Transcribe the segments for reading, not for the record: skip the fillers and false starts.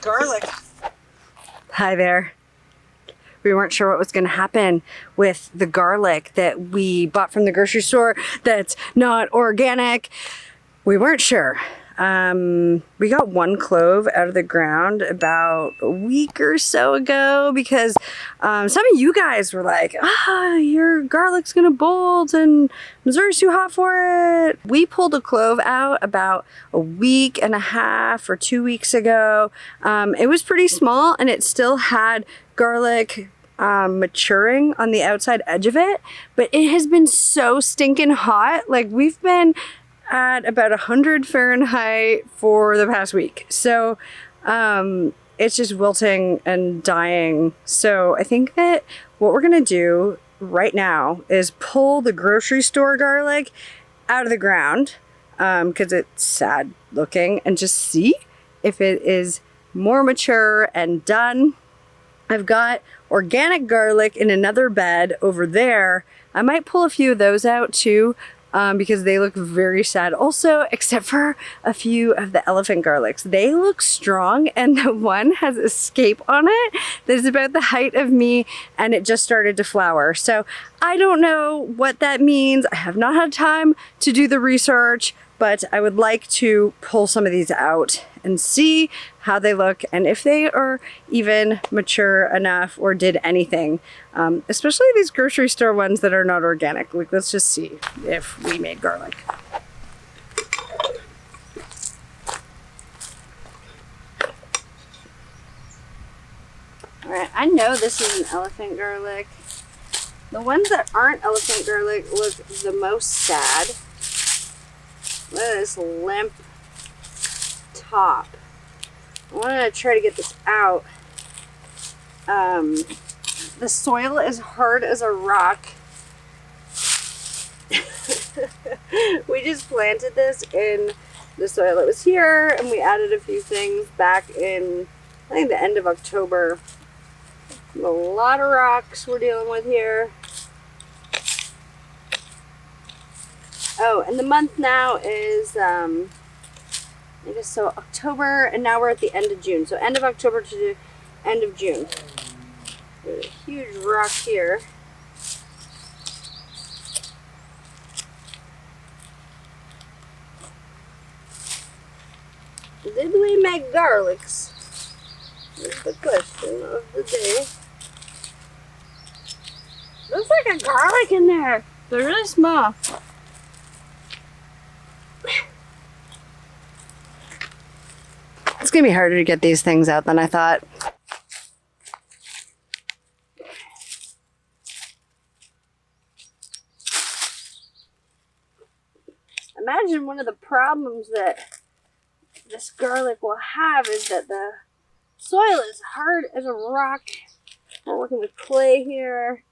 garlic. Hi there. We weren't sure what was going to happen with the garlic that we bought from the grocery store that's not organic. We weren't sure. We got one clove out of the ground about a week or so ago because some of you guys were like, your garlic's gonna bolt and Missouri's too hot for it. We pulled a clove out about a week and a half or 2 weeks ago. It was pretty small and it still had garlic maturing on the outside edge of it, but it has been so stinking hot. Like, we've been at about 100 Fahrenheit for the past week. So it's just wilting and dying. So I think that what we're gonna do right now is pull the grocery store garlic out of the ground because it's sad looking, and just see if it is more mature and done. I've got organic garlic in another bed over there. I might pull a few of those out too, because they look very sad also, except for a few of the elephant garlics. They look strong, and the one has a scape on it that is about the height of me, and it just started to flower. So I don't know what that means. I have not had time to do the research, but I would like to pull some of these out and see how they look and if they are even mature enough or did anything. Especially these grocery store ones that are not organic. Like, let's just see if we made garlic. All right, I know this is an elephant garlic. The ones that aren't elephant garlic look the most sad. Look at this limp top. I want to try to get this out. The soil is hard as a rock. We just planted this in the soil that was here, and we added a few things back in, I think, the end of October. A lot of rocks we're dealing with here. Oh, and the month now is, I guess so, October, and now we're at the end of June. So end of October to the end of June. There's a huge rock here. Did we make garlics? That's the question of the day. Looks like a garlic in there. They're really small. It's gonna be harder to get these things out than I thought. Imagine one of the problems that this garlic will have is that the soil is hard as a rock. We're working with clay here.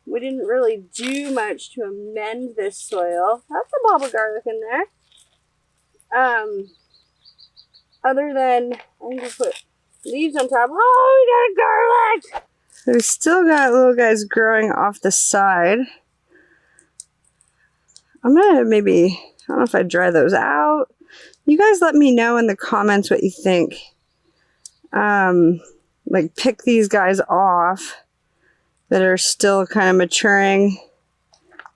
We didn't really do much to amend this soil. That's a bulb of garlic in there. Other than, I'm gonna put leaves on top. Oh, we got a garlic! So we still got little guys growing off the side. I'm gonna maybe, I don't know if I dry those out. You guys let me know in the comments what you think. Like, pick these guys off that are still kind of maturing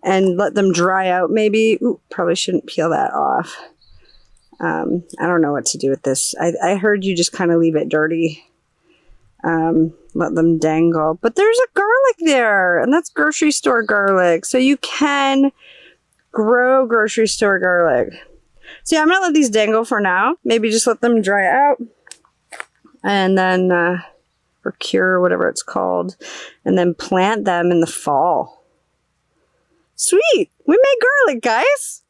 and let them dry out maybe. Ooh, probably shouldn't peel that off. I don't know what to do with this. I heard you just kind of leave it dirty. Let them dangle. But there's a garlic there, and that's grocery store garlic. So you can grow grocery store garlic. So yeah, I'm going to let these dangle for now. Maybe just let them dry out. And then, or cure, whatever it's called. And then plant them in the fall. Sweet! We made garlic, guys!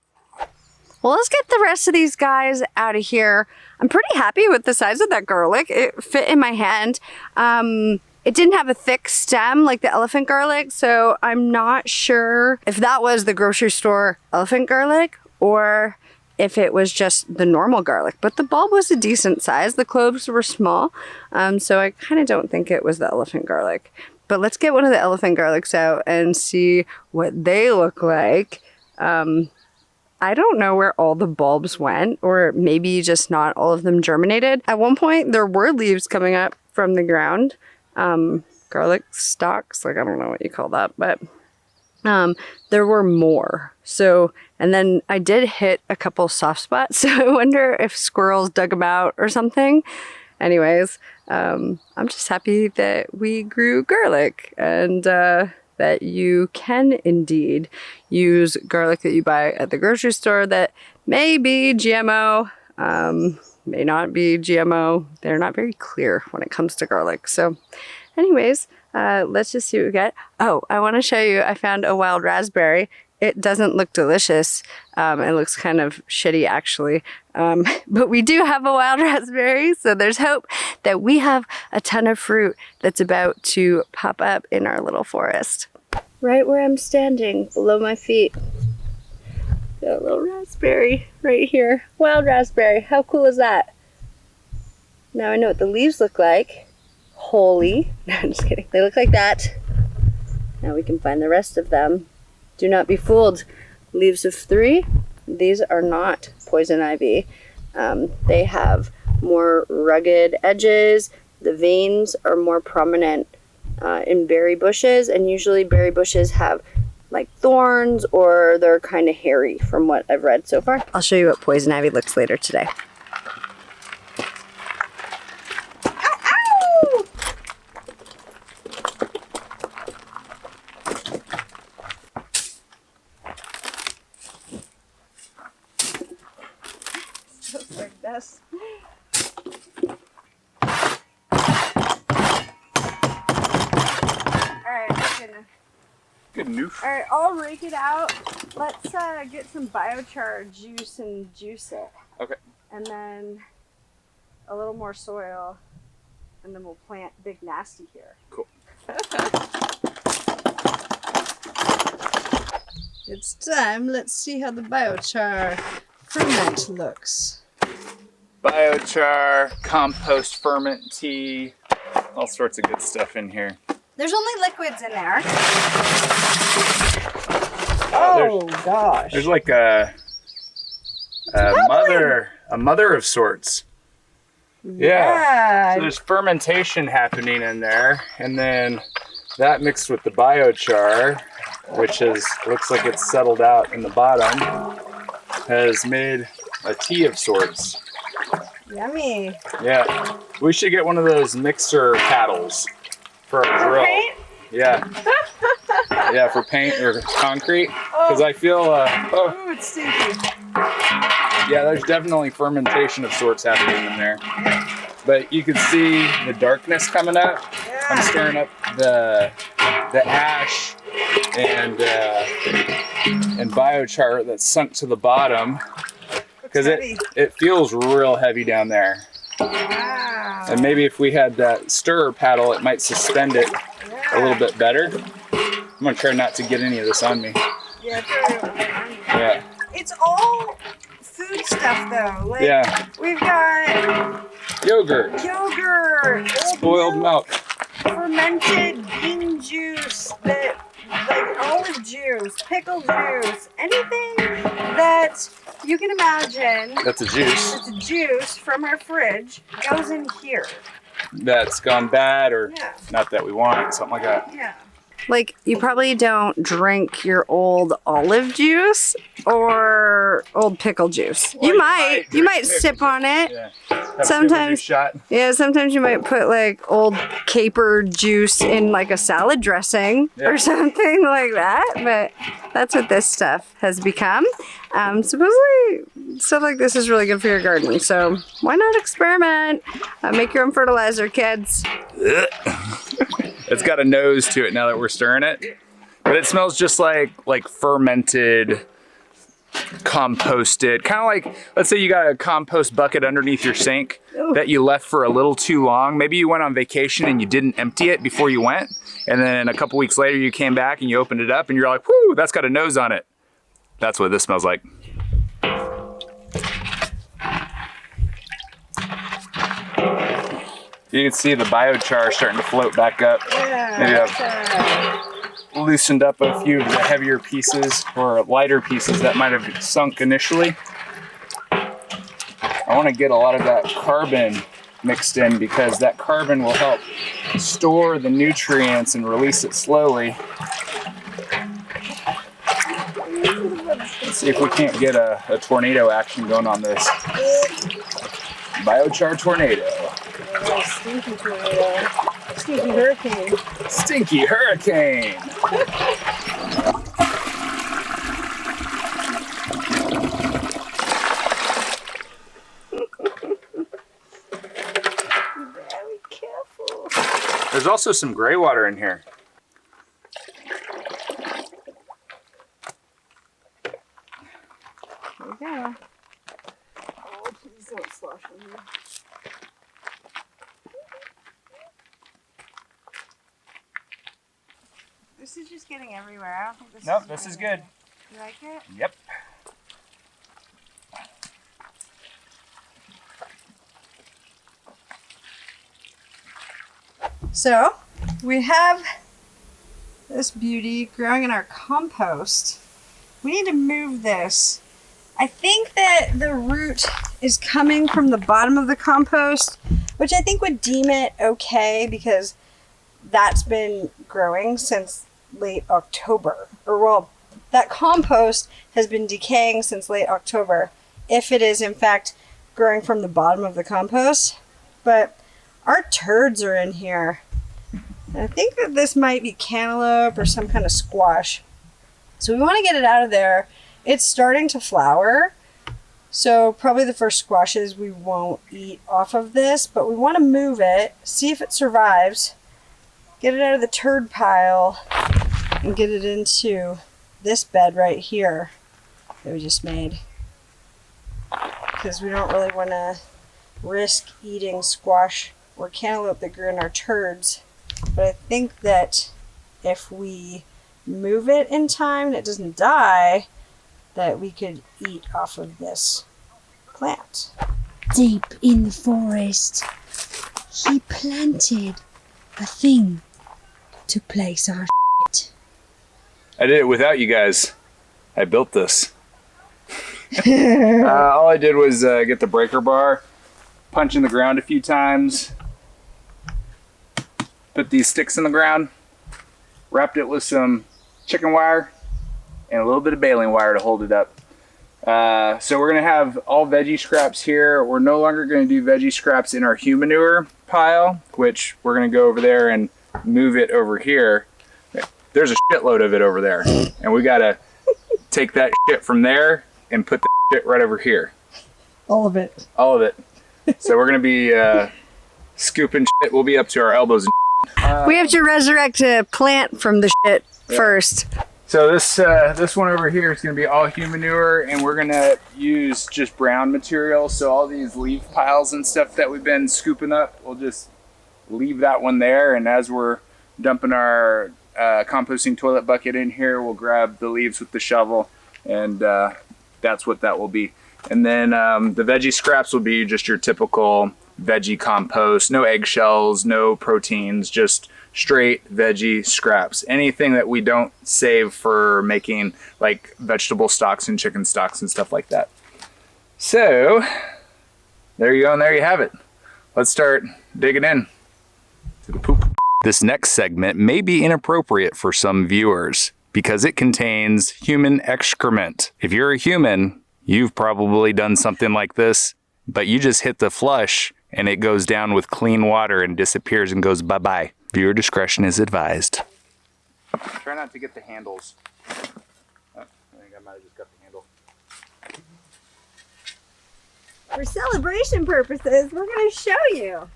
Well, let's get the rest of these guys out of here. I'm pretty happy with the size of that garlic. It fit in my hand. It didn't have a thick stem like the elephant garlic, so I'm not sure if that was the grocery store elephant garlic or if it was just the normal garlic. But the bulb was a decent size. The cloves were small, so I kind of don't think it was the elephant garlic. But let's get one of the elephant garlics out and see what they look like. I don't know where all the bulbs went, or maybe just not all of them germinated. At one point, there were leaves coming up from the ground. Garlic stalks, like I don't know what you call that, but there were more. So, and then I did hit a couple soft spots. So I wonder if squirrels dug them out or something. Anyways, I'm just happy that we grew garlic, and that you can indeed use garlic that you buy at the grocery store that may be GMO, may not be GMO. They're not very clear when it comes to garlic. So anyways, let's just see what we get. Oh, I want to show you, I found a wild raspberry. It doesn't look delicious. It looks kind of shitty actually. But we do have a wild raspberry, so there's hope that we have a ton of fruit that's about to pop up in our little forest. Right where I'm standing, below my feet. Got a little raspberry right here. Wild raspberry, how cool is that? Now I know what the leaves look like. Holy, no, I'm just kidding. They look like that. Now we can find the rest of them. Do not be fooled. Leaves of 3, these are not poison ivy. They have more rugged edges. The veins are more prominent in berry bushes, and usually berry bushes have like thorns, or they're kind of hairy from what I've read so far. I'll show you what poison ivy looks later today. This. Alright, good noof. Alright, I'll rake it out. Let's get some biochar juice and juice it. Okay. And then a little more soil, and then we'll plant Big Nasty here. Cool. It's time. Let's see how the biochar ferment looks. Biochar, compost, ferment tea, all sorts of good stuff in here. There's only liquids in there. Oh gosh. There's like a mother of sorts. Yeah. So there's fermentation happening in there, and then that mixed with the biochar, which looks like it's settled out in the bottom, has made a tea of sorts. Yummy. Yeah. We should get one of those mixer paddles for a drill. Paint? Yeah. Yeah, for paint or concrete. Because I feel, Ooh, it's stinky. yeah, there's definitely fermentation of sorts happening in there. But you can see the darkness coming up. Yeah. I'm stirring up the ash and biochar that's sunk to the bottom. Because it feels real heavy down there. Wow. And maybe if we had that stirrer paddle, it might suspend it a little bit better. I'm gonna try not to get any of this on me. Yeah, Yeah. it's all food stuff though. Like, Yeah. we've got Yogurt. yogurt, Spoiled milk. fermented bean juice, like olive juice, pickle juice, anything that you can imagine. That's a juice. It's a juice from our fridge goes in here. That's gone bad, or Yeah. not that we want, something like that. Yeah. Like, you probably don't drink your old olive juice or old pickle juice. Well, you might drink sip pickle on it. Yeah. Have a pickle Sometimes- juice shot. Yeah, sometimes you might put like old caper juice in like a salad dressing Yeah. or something like that. But that's what this stuff has become. Supposedly, stuff like this is really good for your garden. So why not experiment? Make your own fertilizer, kids. It's got a nose to it now that we're stirring it, but it smells just like fermented, composted. Kind of like, let's say you got a compost bucket underneath your sink that you left for a little too long. Maybe you went on vacation and you didn't empty it before you went, and then a couple weeks later you came back and you opened it up and you're like, whoo, that's got a nose on it. That's what this smells like. You can see the biochar starting to float back up. Yeah. Maybe loosened up a few of the heavier pieces or lighter pieces that might have sunk initially. I want to get a lot of that carbon mixed in because that carbon will help store the nutrients and release it slowly. Let's see if we can't get a tornado action going on this. Biochar tornado. Stinky tornado. Stinky hurricane. Stinky hurricane. Very careful. There's also some gray water in here. There we go. Oh, please don't slosh on here. This is just getting everywhere. I don't think this Nope, this is good. You like it? Yep. So, we have this beauty growing in our compost. We need to move this. I think that the root is coming from the bottom of the compost, which I think would deem it okay because that's been growing since late October. Or well, that compost has been decaying since late October, if it is in fact growing from the bottom of the compost. But our turds are in here. And I think that this might be cantaloupe or some kind of squash. So we want to get it out of there. It's starting to flower. So probably the first squashes we won't eat off of this, but we want to move it, see if it survives, get it out of the turd pile, and get it into this bed right here that we just made. Because we don't really want to risk eating squash or cantaloupe that grew in our turds. But I think that if we move it in time and it doesn't die, that we could eat off of this plant. Deep in the forest, he planted a thing to place our shit. I did it without you guys. I built this. All I did was get the breaker bar, punch in the ground a few times, put these sticks in the ground, wrapped it with some chicken wire and a little bit of baling wire to hold it up. So we're gonna have all veggie scraps here. We're no longer gonna do veggie scraps in our Humanure pile, which we're gonna go over there and move it over here. There's a shitload of it over there, and we gotta take that shit from there and put the shit right over here. All of it. All of it. So we're gonna be scooping shit. We'll be up to our elbows. We have to resurrect a plant from the shit first. So this one over here is going to be all Humanure, and we're going to use just brown material. So all these leaf piles and stuff that we've been scooping up, we'll just leave that one there. And as we're dumping our composting toilet bucket in here, we'll grab the leaves with the shovel, and that's what that will be. And then the veggie scraps will be just your typical veggie compost, no eggshells, no proteins, just straight veggie scraps. Anything that we don't save for making like vegetable stocks and chicken stocks and stuff like that. So there you go, and there you have it. Let's start digging in to the poop. This next segment may be inappropriate for some viewers because it contains human excrement. If you're a human, you've probably done something like this, but you just hit the flush and it goes down with clean water and disappears and goes bye-bye. Viewer discretion is advised. Try not to get the handles. Oh, I think I might have just got the handle. For celebration purposes, we're going to show you.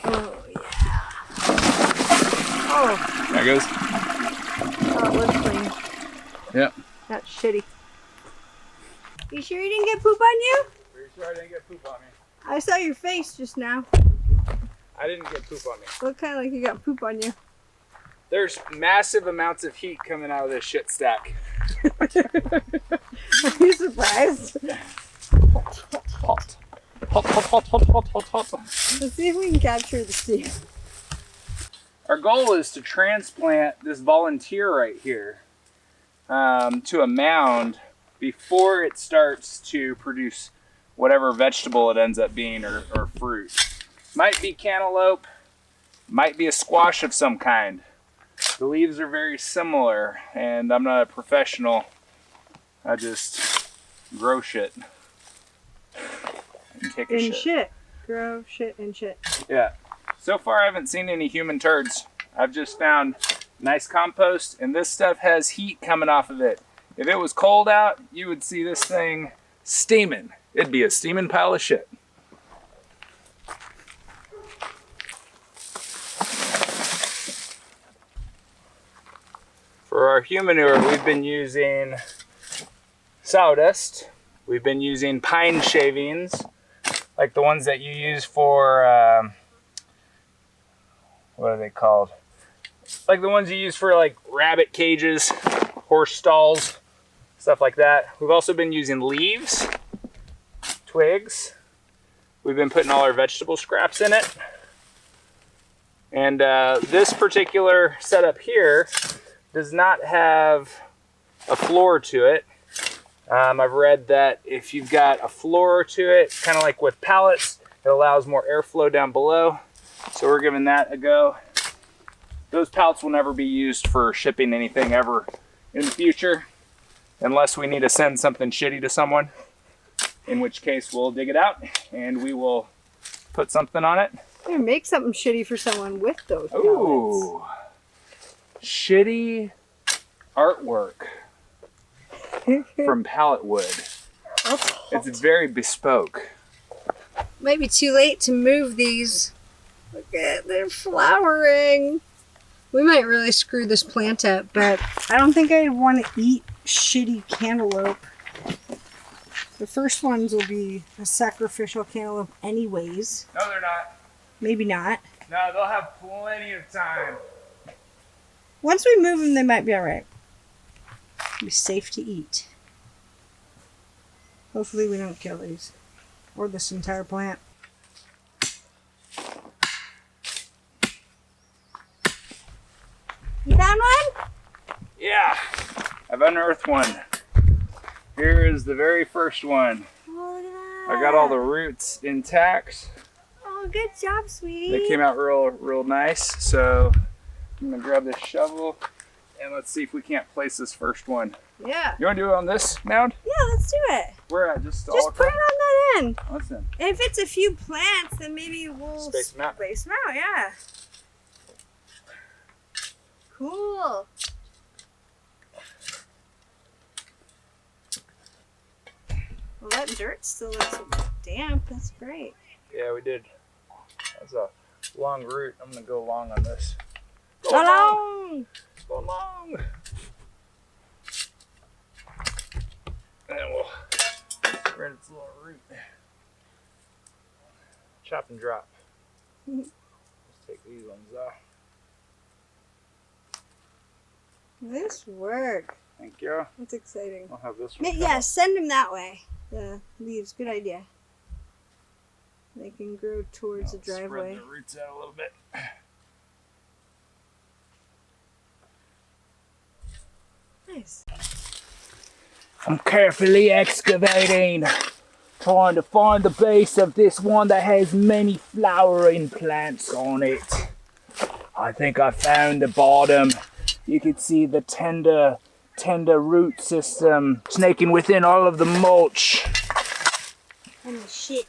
Oh, yeah. Oh. There it goes. Oh, it looks clean. Yep. That's shitty. You sure you didn't get poop on you? Pretty sure I didn't get poop on me. I saw your face just now. I didn't get poop on me. Looked kind of like you got poop on you. There's massive amounts of heat coming out of this shit stack. Are you surprised? Hot. Hot, hot, hot, hot, hot, hot, hot. Let's see if we can capture the steam. Our goal is to transplant this volunteer right here to a mound before it starts to produce whatever vegetable it ends up being or fruit. Might be cantaloupe, might be a squash of some kind. The leaves are very similar, and I'm not a professional. I just grow shit and take a And shit. shit. Grow shit and shit. Yeah. So far I haven't seen any human turds. I've just found nice compost, and this stuff has heat coming off of it. If it was cold out, you would see this thing steaming. It'd be a steaming pile of shit. For our Humanure, we've been using sawdust. We've been using pine shavings, like the ones that you use for, what are they called? Like the ones you use for like rabbit cages, horse stalls, stuff like that. We've also been using leaves, twigs. We've been putting all our vegetable scraps in it. And this particular setup here does not have a floor to it. I've read that if you've got a floor to it, kind of like with pallets, it allows more airflow down below. So we're giving that a go. Those pallets will never be used for shipping anything ever in the future, unless we need to send something shitty to someone, in which case we'll dig it out and we will put something on it. Yeah, make something shitty for someone with those pallets. Ooh, shitty artwork from pallet wood. It's very bespoke. Might be too late to move these. Look at, they're flowering. We might really screw this plant up, but I don't think I'd want to eat shitty cantaloupe. The first ones will be a sacrificial cantaloupe anyways. No, they're not. Maybe not. No, they'll have plenty of time. Once we move them, they might be alright. Be safe to eat. Hopefully we don't kill these. Or this entire plant. You found one? Yeah, I've unearthed one. Here is the very first one. Oh, look at that. I got all the roots intact. Oh, good job, sweetie. They came out real nice. So I'm gonna grab this shovel and let's see if we can't place this first one. Yeah. You wanna do it on this mound? Yeah, let's do it. Where at? Just all Just put it on that end. Listen. And if it's a few plants, then maybe we'll Space them out. Space them out, yeah. Cool. Well, that dirt still looks damp. That's great. Yeah, we did. That's a long root. I'm gonna go long on this. Go long! Go long! And we'll spread its little root. Chop and drop. Let's take these ones off. Nice work. Thank you. That's exciting. I'll have this one. Yeah, send them that way. The leaves. Good idea. They can grow towards the driveway. Spread the roots out a little bit. Nice. I'm carefully excavating, trying to find the base of this one that has many flowering plants on it. I think I found the bottom. You can see the tender root system snaking within all of the mulch, And the shit.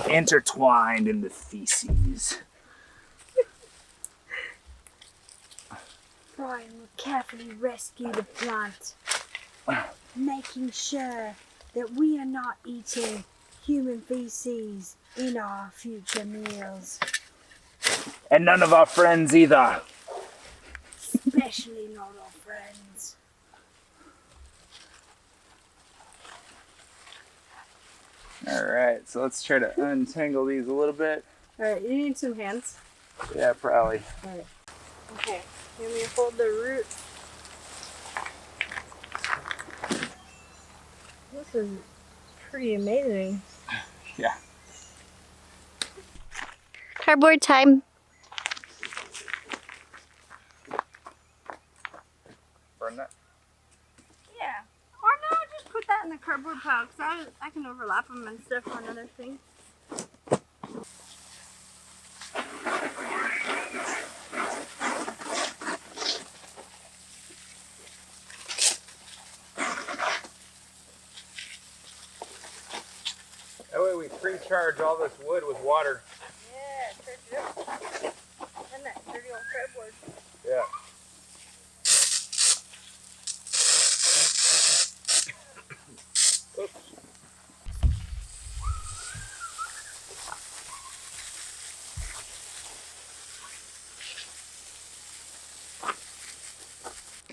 intertwined in the feces. Brian will carefully rescue the plant, making sure that we are not eating human feces in our future meals, And none of our friends either. especially not our friends. Alright, so let's try to untangle these a little bit. Alright, you need some hands. Yeah, probably. Alright. Okay. Let me hold the root. This is pretty amazing. Yeah. Cardboard time. Burn that. Yeah. Or no, just put that in the cardboard pile because I can overlap them and stuff on other things. That way we pre-charge all this wood with water. Yeah, charge it up. And that dirty old cardboard. Yeah. Oops.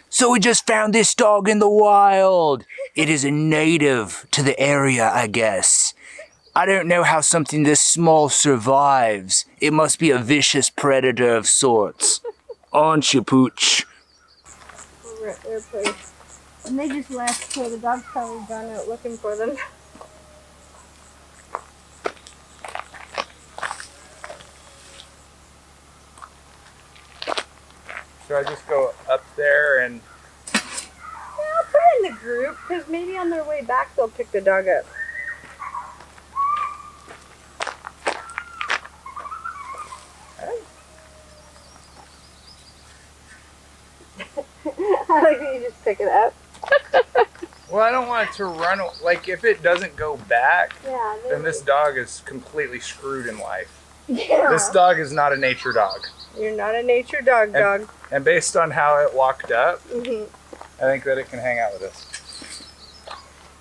So we just found this dog in the wild. It is a native to the area, I guess. I don't know how something this small survives. It must be a vicious predator of sorts. Aren't you, Pooch? We're at their place. And they just left, so the dog's probably gone out looking for them. Should I just go up there and... Yeah, I'll put it in the group, because maybe on their way back they'll pick the dog up. I like that you just pick it up. Well, I don't want it to run... Like, if it doesn't go back, Yeah. then this dog is completely screwed in life. Yeah. This dog is not a nature dog. You're not a nature dog. And based on how it walked up, Mm-hmm. I think that it can hang out with us.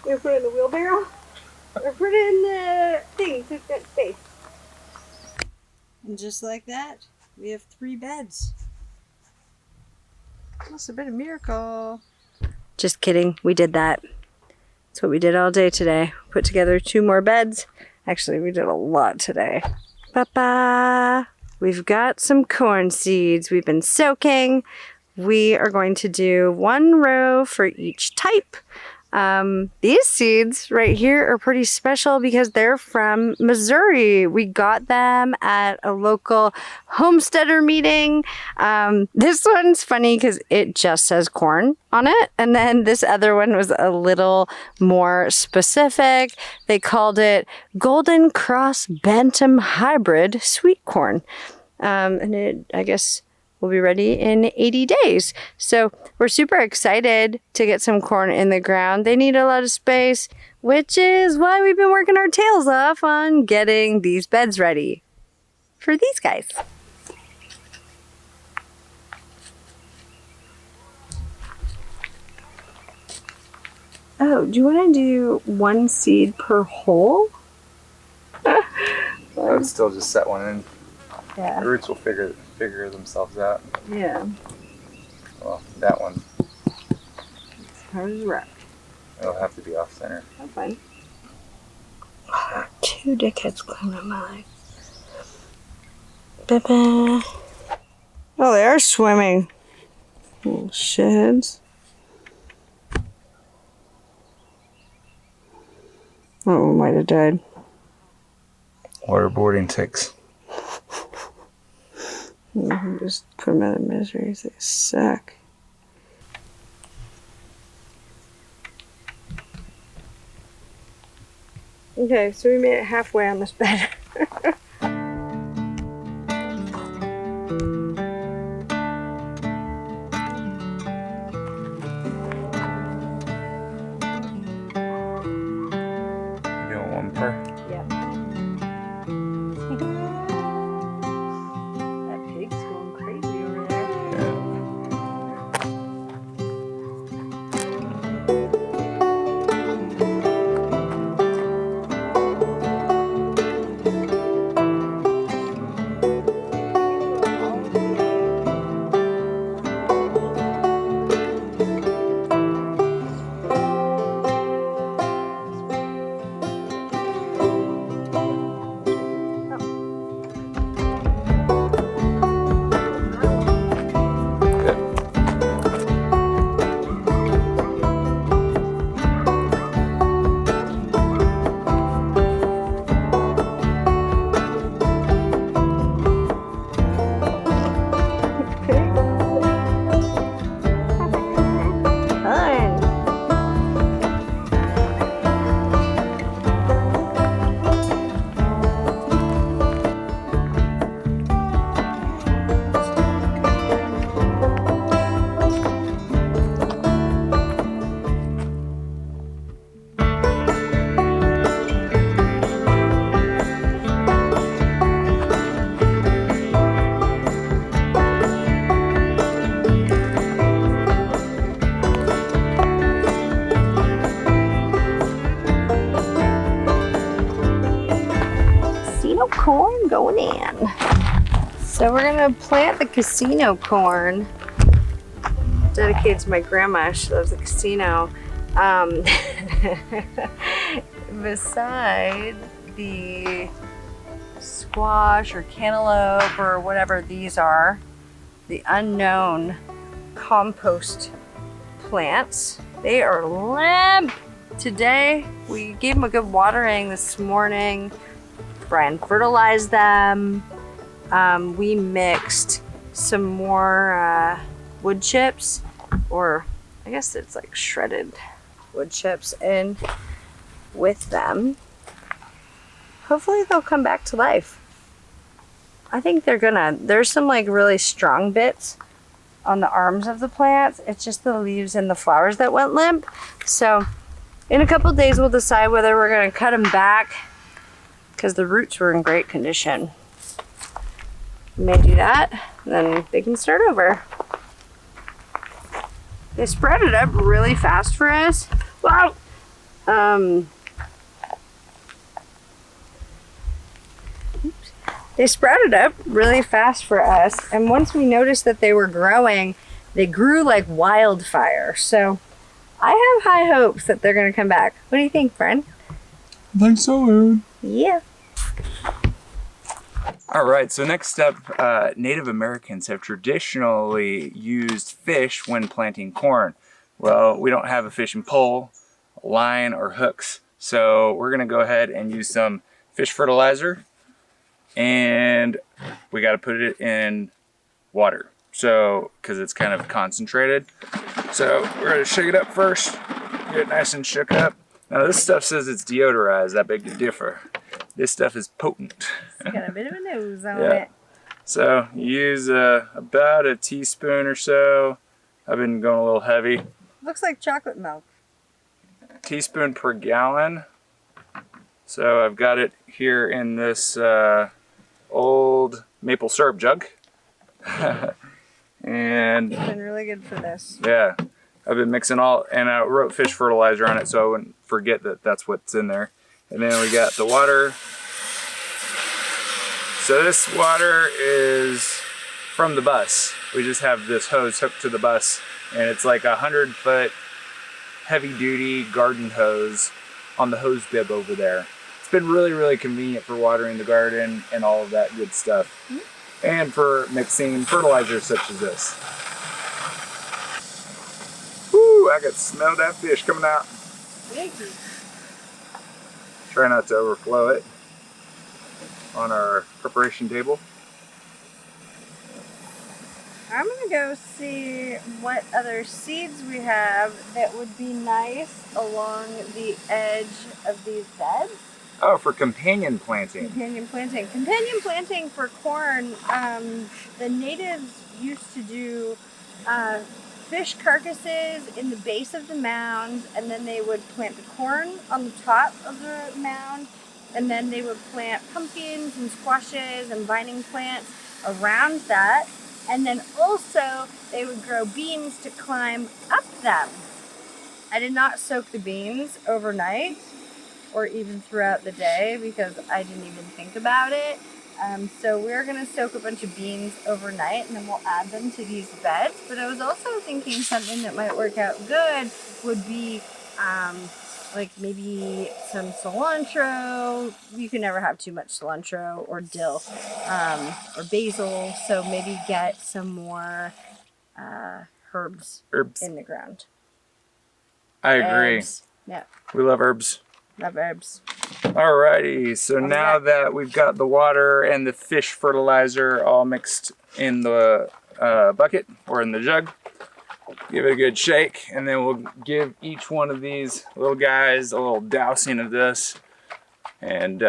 You put it in the wheelbarrow? Or put it in the thing so it's got space. And just like that, we have 3 beds. Must have been a miracle. Just kidding. We did that. That's what we did all day today. Put together 2 more beds. Actually, we did a lot today. Papa, we've got some corn seeds we've been soaking. We are going to do 1 row for each type. These seeds right here are pretty special because they're from Missouri. We got them at a local homesteader meeting. This one's funny because it just says corn on it. And then this other one was a little more specific. They called it Golden Cross Bantam Hybrid Sweet Corn. And it, I guess, will be ready in 80 days. So we're super excited to get some corn in the ground. They need a lot of space, which is why we've been working our tails off on getting these beds ready for these guys. Oh, do you want to do 1 seed per hole? I would still just set one in. Yeah. The roots will figure themselves out. Yeah. Well, that one, Hard as a rock. it'll have to be off center. That's fine. 2 dickheads climbing up my leg. Ba-ba. Oh, they are swimming. Little shitheads. Oh, might have died. Waterboarding ticks. Just put them out of misery. They suck. Okay, so we made it halfway on this bed. You're doing 1 per? Yeah. That pig's going crazy over there. So we're gonna plant the casino corn. Dedicated to my grandma, she loves the casino. Beside the squash or cantaloupe or whatever these are, the unknown compost plants. They are limp. Today we gave them a good watering this morning. Brian fertilized them. We mixed some more wood chips, or I guess it's like shredded wood chips, in with them. Hopefully they'll come back to life. I think they're gonna. There's some like really strong bits on the arms of the plants. It's just the leaves and the flowers that went limp. So in a couple days we'll decide whether we're gonna cut them back, because the roots were in great condition. We may do that, then they can start over. They spread it up really fast for us. Wow. They sprouted up really fast for us, and once we noticed that they were growing, they grew like wildfire. So I have high hopes that they're gonna come back. What do you think, friend? I think so, Aaron. Yeah. All right, so next up, Native Americans have traditionally used fish when planting corn. Well, we don't have a fishing pole, line, or hooks, so we're gonna go ahead and use some fish fertilizer, and we gotta put it in water, so, because it's kind of concentrated. So we're gonna shake it up first, get it nice and shook up. Now this stuff says it's deodorized, that beg to differ. This stuff is potent. It's got a bit of a nose on Yeah. it. So you use about a teaspoon or so. I've been going a little heavy. Looks like chocolate milk. Teaspoon per gallon. So I've got it here in this old maple syrup jug. And It's been really good for this. yeah, I've been mixing all, and I wrote fish fertilizer on it so I wouldn't forget that that's what's in there. And then we got the water. So this water is from the bus. We just have this hose hooked to the bus, and it's like a 100-foot heavy-duty garden hose on the hose bib over there. It's been really, really convenient for watering the garden and all of that good stuff. And for mixing fertilizers such as this. Woo, I could smell that fish coming out. Thank you. Try not to overflow it on our preparation table. I'm gonna go see what other seeds we have that would be nice along the edge of these beds. Oh, for companion planting. Companion planting. Companion planting for corn, the natives used to do fish carcasses in the base of the mound, and then they would plant the corn on the top of the mound, and then they would plant pumpkins and squashes and vining plants around that, and then also they would grow beans to climb up them. I did not soak the beans overnight or even throughout the day because I didn't even think about it. So we're gonna soak a bunch of beans overnight, and then we'll add them to these beds. But I was also thinking something that might work out good would be like maybe some cilantro. You can never have too much cilantro or dill or basil. So maybe get some more herbs in the ground. I agree. Herbs. Yeah, We love herbs. love herbs. Alrighty, so now that we've got the water and the fish fertilizer all mixed in the bucket or in the jug, give it a good shake, and then we'll give each one of these little guys a little dousing of this, and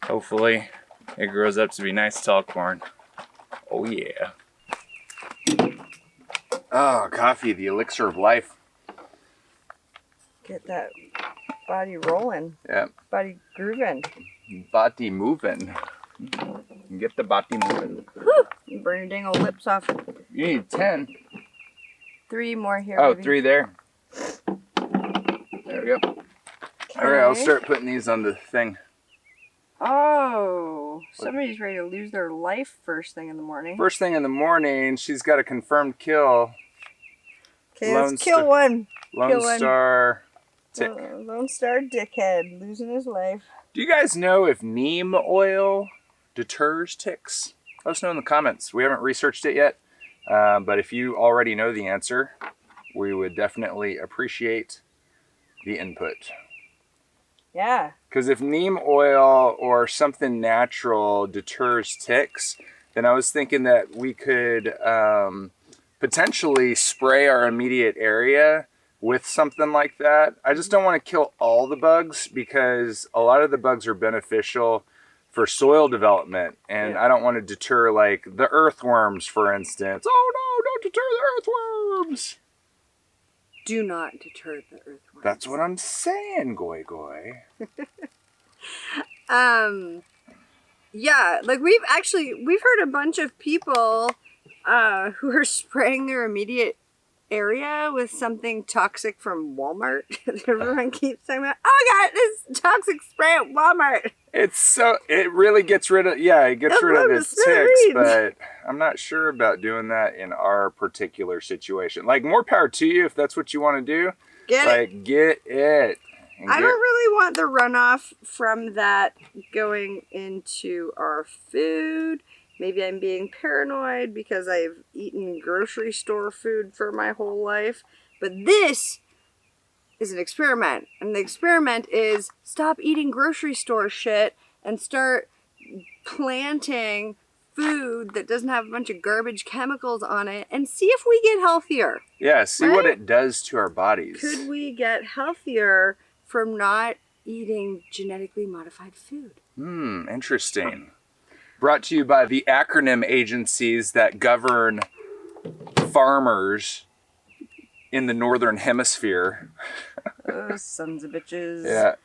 hopefully it grows up to be nice tall corn. Oh yeah. Oh, coffee, the elixir of life. Get that body rolling. Yeah. Body grooving. Body moving. Get the body moving. You burn your dang old lips off. You need 10. 3 more here. Oh, baby. 3 there. There we go. All right, I'll start putting these on the thing. Oh. Oh, somebody's ready to lose their life first thing in the morning. First thing in the morning, she's got a confirmed kill. Okay, let's kill one. Lone Star tick. Lone Star dickhead losing his life. Do you guys know if neem oil deters ticks? Let us know in the comments. We haven't researched it yet, but if you already know the answer, we would definitely appreciate the input. Yeah. Because if neem oil or something natural deters ticks, then I was thinking that we could potentially spray our immediate area with something like that. I just don't want to kill all the bugs because a lot of the bugs are beneficial for soil development, and I don't want to deter like the earthworms, for instance. Oh no, don't deter the earthworms. Do not deter the earthworms. That's what I'm saying, Goy Goy. Yeah, like we've heard a bunch of people who are spraying their immediate area with something toxic from Walmart. Everyone keeps saying, "Oh God, this toxic spray at Walmart." It really gets rid of, it gets rid of the ticks, but I'm not sure about doing that in our particular situation. Like, more power to you if that's what you want to do. Get it. I don't really want the runoff from that going into our food. Maybe I'm being paranoid because I've eaten grocery store food for my whole life. But this is an experiment. And the experiment is stop eating grocery store shit and start planting food that doesn't have a bunch of garbage chemicals on it and see if we get healthier. Yeah, see what it does to our bodies. Could we get healthier from not eating genetically modified food? Interesting. Brought to you by the acronym agencies that govern farmers in the Northern Hemisphere. Oh, sons of bitches. Yeah.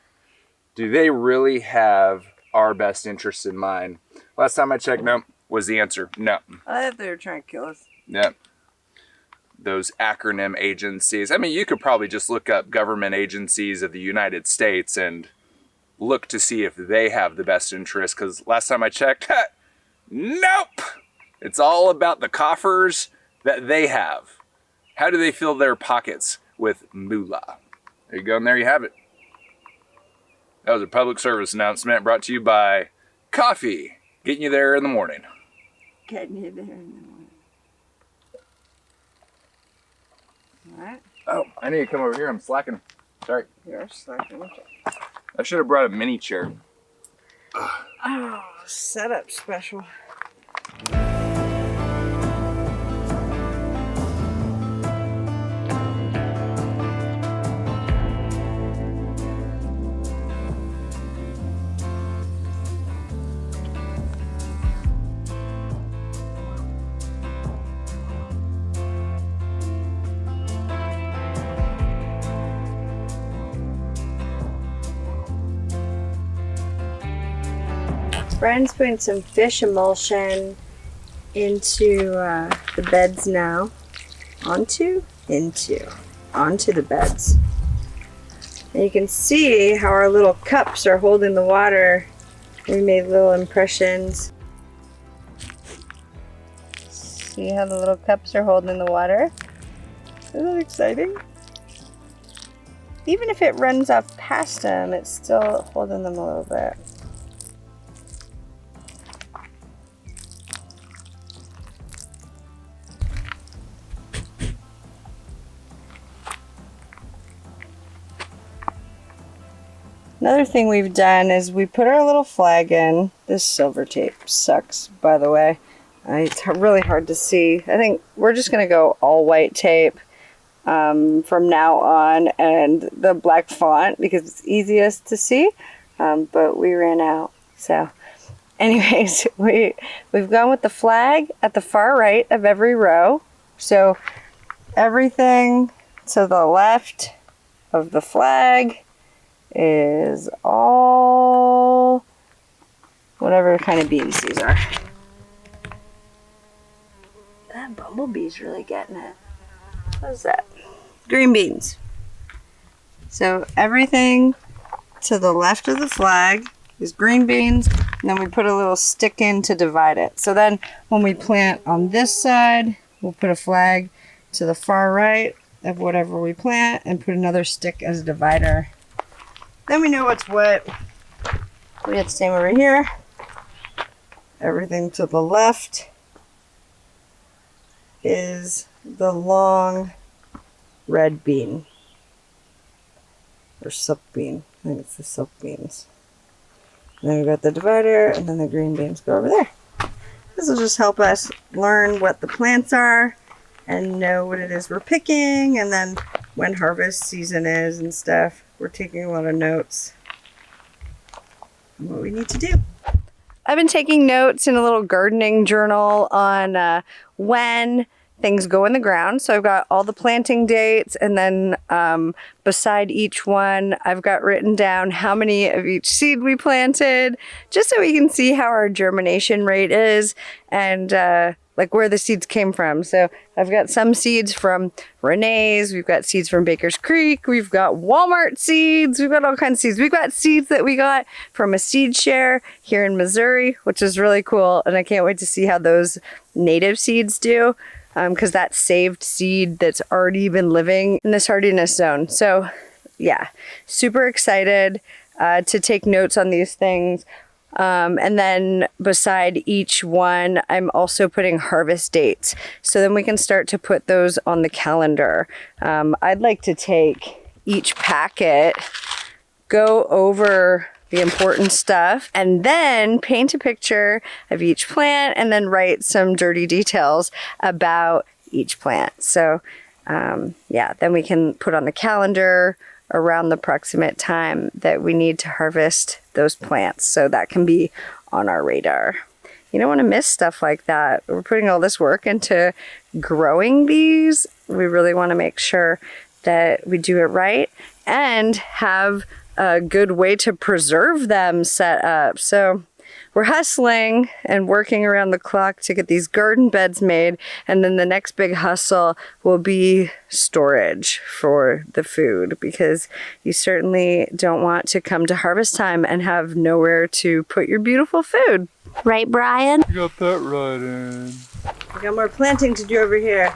Do they really have our best interests in mind? Last time I checked, no, was the answer. No. I thought they were trying to kill us. Yeah. Those acronym agencies. I mean, you could probably just look up government agencies of the United States and look to see if they have the best interest, because last time I checked, nope! It's all about the coffers that they have. How do they fill their pockets with moolah? There you go, and there you have it. That was a public service announcement brought to you by coffee, getting you there in the morning. Getting you there in the morning. Alright. Oh, I need to come over here. I'm slacking. Sorry. You're slacking. I should have brought a mini chair. Oh, setup special. Brian's putting some fish emulsion into the beds now. Onto the beds. And you can see how our little cups are holding the water. We made little impressions. See how the little cups are holding the water? Isn't that exciting? Even if it runs off past them, it's still holding them a little bit. Another thing we've done is we put our little flag in. This silver tape sucks, by the way. It's really hard to see. I think we're just going to go all white tape from now on, and the black font because it's easiest to see, but we ran out. So anyways, we've gone with the flag at the far right of every row. So everything to the left of the flag is all whatever kind of beans these are. That bumblebee's really getting it. What is that? Green beans. So everything to the left of the flag is green beans. And then we put a little stick in to divide it. So then when we plant on this side, we'll put a flag to the far right of whatever we plant and put another stick as a divider. Then we know what's what. We have the same over here. Everything to the left is the long red bean. Or silk bean. I think it's the silk beans. And then we've got the divider, and then the green beans go over there. This will just help us learn what the plants are and know what it is we're picking, and then when harvest season is and stuff, we're taking a lot of notes on what we need to do. I've been taking notes in a little gardening journal on when things go in the ground. So I've got all the planting dates, and then beside each one, I've got written down how many of each seed we planted, just so we can see how our germination rate is and like where the seeds came from. So I've got some seeds from Renee's, we've got seeds from Baker's Creek, we've got Walmart seeds, we've got all kinds of seeds. We've got seeds that we got from a seed share here in Missouri, which is really cool. And I can't wait to see how those native seeds do. Because that's saved seed that's already been living in this hardiness zone. So yeah, super excited to take notes on these things. And then beside each one, I'm also putting harvest dates. So then we can start to put those on the calendar. I'd like to take each packet, go over the important stuff, and then paint a picture of each plant and then write some dirty details about each plant. So yeah, then we can put on the calendar around the proximate time that we need to harvest those plants. So that can be on our radar. You don't want to miss stuff like that. We're putting all this work into growing these. We really want to make sure that we do it right and have a good way to preserve them set up. So we're hustling and working around the clock to get these garden beds made, and then the next big hustle will be storage for the food, because you certainly don't want to come to harvest time and have nowhere to put your beautiful food. Right, Brian? You got that right in. We got more planting to do over here.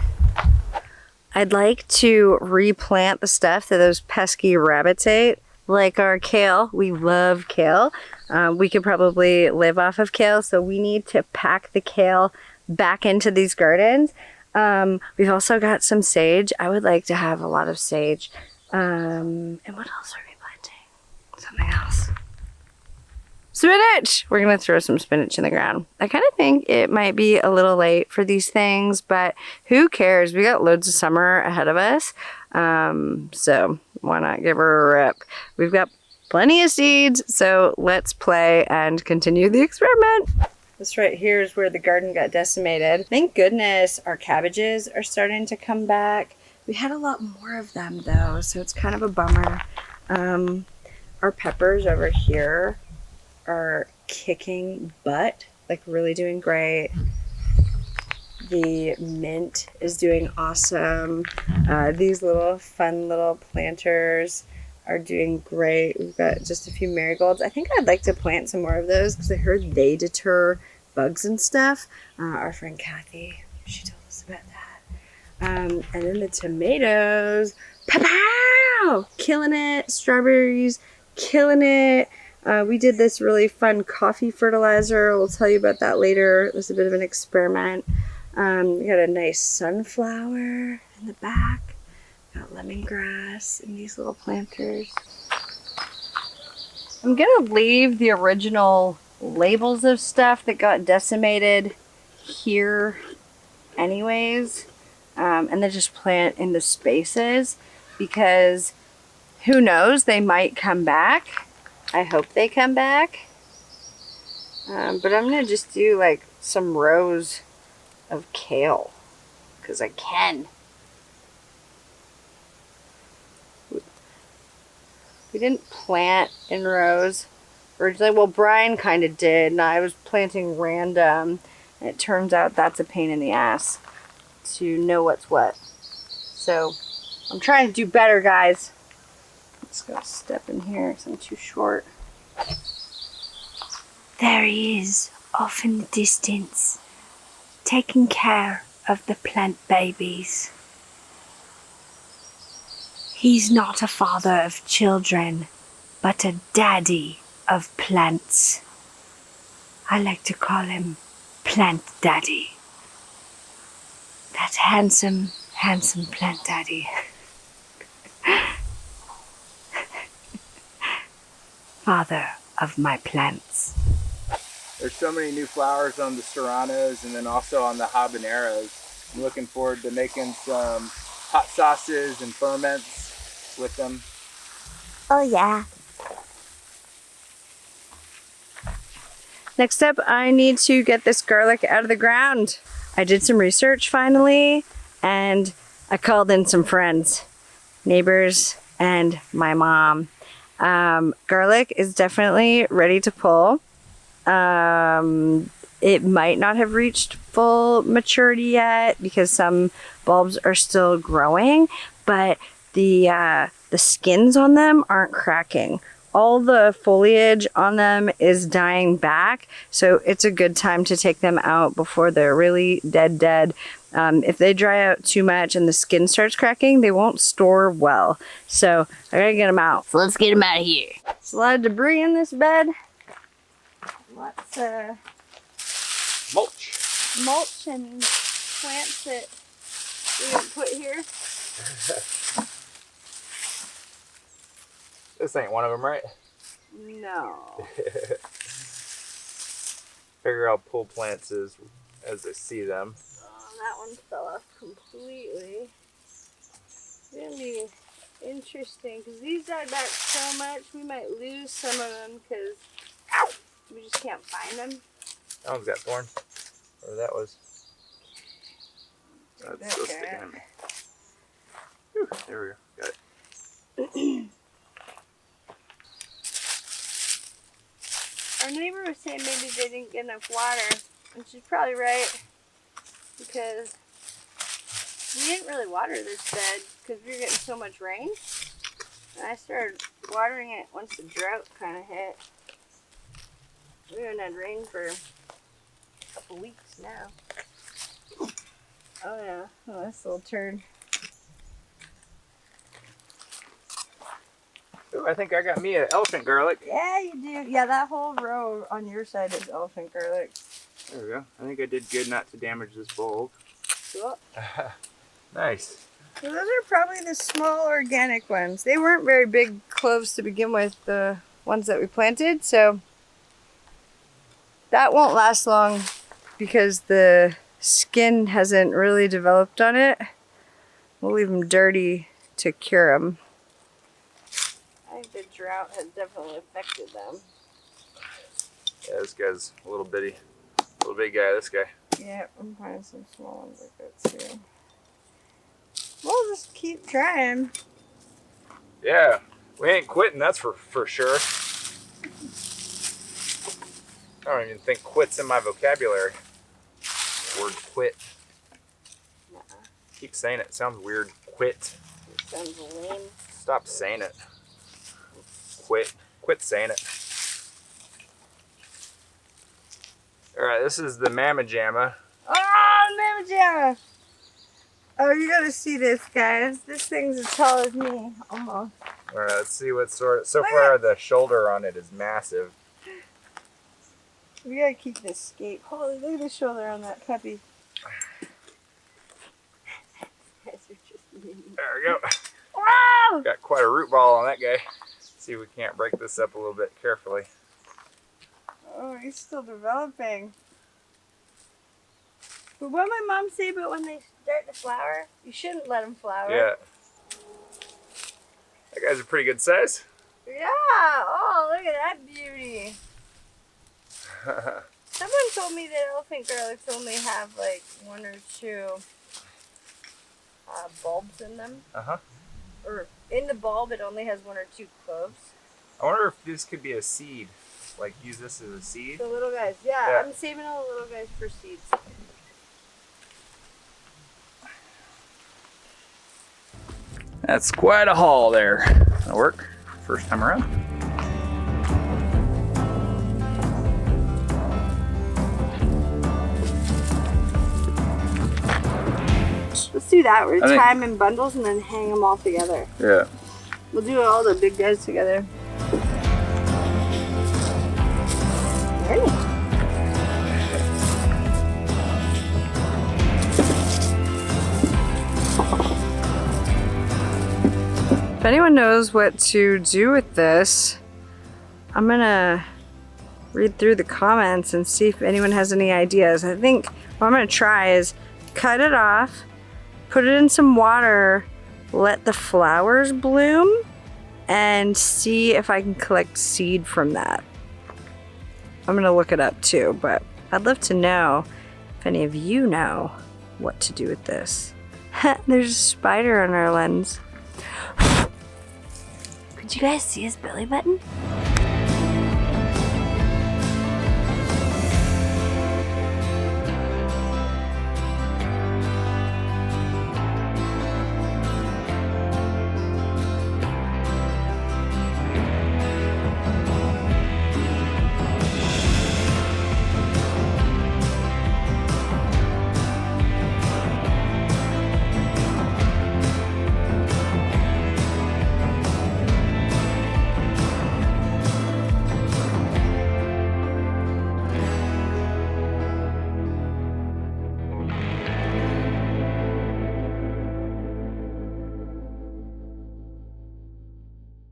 I'd like to replant the stuff that those pesky rabbits ate. Like our kale. We love kale. We could probably live off of kale, so we need to pack the kale back into these gardens. We've also got some sage. I would like to have a lot of sage. And what else are we planting? Something else. Spinach! We're going to throw some spinach in the ground. I kind of think it might be a little late for these things, but who cares? We got loads of summer ahead of us. So why not give her a rip? We've got plenty of seeds, so let's play and continue the experiment. This right here is where the garden got decimated. Thank goodness our cabbages are starting to come back. We had a lot more of them though, so it's kind of a bummer. Our peppers over here are kicking butt, like really doing great. The mint is doing awesome. These little fun little planters are doing great. We've got just a few marigolds. I think I'd like to plant some more of those because I heard they deter bugs and stuff. Our friend Kathy, she told us about that. And then the tomatoes, pow! Killing it. Strawberries, killing it. We did this really fun coffee fertilizer. We'll tell you about that later. It was a bit of an experiment. We got a nice sunflower in the back. Got lemongrass in these little planters. I'm gonna leave the original labels of stuff that got decimated here anyways, and then just plant in the spaces, because who knows, they might come back. I hope they come back. But I'm gonna just do like some rows of kale because I can. We didn't plant in rows originally. Well, Brian kind of did, and I was planting random. And it turns out that's a pain in the ass to know what's what. So I'm trying to do better, guys. Let's go step in here because I'm too short. There he is, off in the distance, taking care of the plant babies. He's not a father of children, but a daddy of plants. I like to call him Plant Daddy. That handsome, handsome Plant Daddy. Father of my plants. There's so many new flowers on the serranos and then also on the habaneros. I'm looking forward to making some hot sauces and ferments with them. Oh yeah. Next up, I need to get this garlic out of the ground. I did some research finally, and I called in some friends, neighbors, and my mom. Garlic is definitely ready to pull. It might not have reached full maturity yet because some bulbs are still growing, but the skins on them aren't cracking. All the foliage on them is dying back, so it's a good time to take them out before they're really dead. If they dry out too much and the skin starts cracking, they won't store well. So I gotta get them out. So let's get him out of here. There's a lot of debris in this bed. Lots of mulch and plants that we didn't put here. This ain't one of them, right? No. Figure out pull plants as I see them. Oh, that one fell off completely. It's gonna be interesting because these died back so much we might lose some of them because we just can't find them. That one's got thorn. Or that was. That's Okay. still sticking in me. Whew, there we go. Got it. Our neighbor was saying maybe they didn't get enough water, and she's probably right because we didn't really water this bed because we were getting so much rain. And I started watering it once the drought kind of hit. We haven't had rain for a couple weeks now. Oh yeah, oh, this little turd. Ooh, I think I got me an elephant garlic. Yeah, you do. Yeah, that whole row on your side is elephant garlic. There we go. I think I did good not to damage this bulb. Cool. Nice. So those are probably the small organic ones. They weren't very big cloves to begin with, the ones that we planted, so that won't last long because the skin hasn't really developed on it. We'll leave them dirty to cure them. I think the drought has definitely affected them. Yeah, this guy's a little bitty guy, this guy. Yeah, I'm finding some small ones like that too. We'll just keep trying. Yeah, we ain't quitting, that's for sure. I don't even think quit's in my vocabulary. Word quit. Nuh-uh. Keep saying it. Sounds weird. Quit. It sounds lame. Stop saying it. Quit. Quit saying it. Alright, this is the Mama Jamma. Oh, Mama Jamma! Oh, you gotta see this, guys. This thing's as tall as me, almost. Alright, let's see what sort of... So far, the shoulder on it is massive. We gotta keep this scape. Holy, look at the shoulder on that puppy. There There we go. Wow! Got quite a root ball on that guy. Let's see if we can't break this up a little bit carefully. Oh, he's still developing. But what my mom say about when they start to flower, you shouldn't let them flower. Yeah. That guy's a pretty good size. Yeah. Oh, look at that beauty. Someone told me that elephant garlics only have like 1 or 2 bulbs in them. Uh-huh. Or in the bulb, it only has 1 or 2 cloves. I wonder if this could be a seed. Like, use this as a seed. The little guys. Yeah, Yeah. I'm saving all the little guys for seeds. That's quite a haul there. That'll work. First time around. Let's do that. We're I think- tie them in bundles and then hang them all together. Yeah. We'll do all the big guys together. Ready? If anyone knows what to do with this, I'm gonna read through the comments and see if anyone has any ideas. I think what I'm gonna try is cut it off, put it in some water, let the flowers bloom, and see if I can collect seed from that. I'm gonna look it up too, but I'd love to know if any of you know what to do with this. There's a spider on our lens. Could you guys see his belly button?